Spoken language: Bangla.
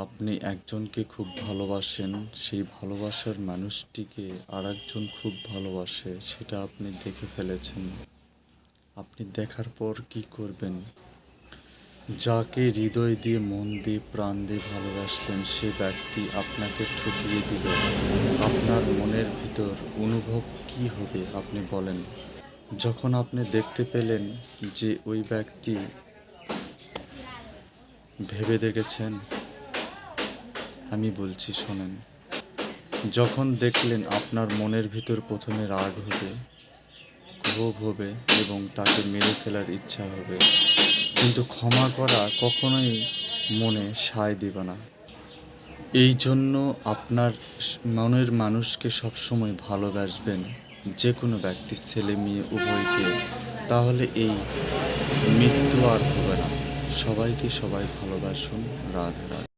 আপনি একজনকে খুব ভালোবাসেন, সেই ভালোবাসার মানুষটিকে আরেকজন খুব ভালোবাসে, সেটা আপনি দেখে ফেলেছেন। আপনি দেখার পর কি করবেন? যাকে হৃদয় দিয়ে, মন দিয়ে, প্রাণ দিয়ে ভালোবাসলেন, সে ব্যক্তি আপনাকে ঠকিয়ে দিল। আপনার মনের ভিতর অনুভব কি হবে আপনি বলেন? যখন আপনি দেখতে পেলেন যে ওই ব্যক্তি, ভেবে দেখেছেন? আমি বলছি শোনেন। যখন দেখলেন আপনার মনের ভিতর প্রথমে রাগ হবে, ক্ষোভ হবে এবং তাকে মেরে ফেলার ইচ্ছা হবে, কিন্তু ক্ষমা করা কখনোই মনে সায় দিবে না। এই জন্য আপনার মনের মানুষকে সবসময় ভালোবাসবেন, যে কোনো ব্যক্তি, ছেলে মেয়ে উভয়কে। তাহলে এই মৃত্যু আর হবে না। সবাইকে সবাই ভালোবাসুন। রাধে রাধে।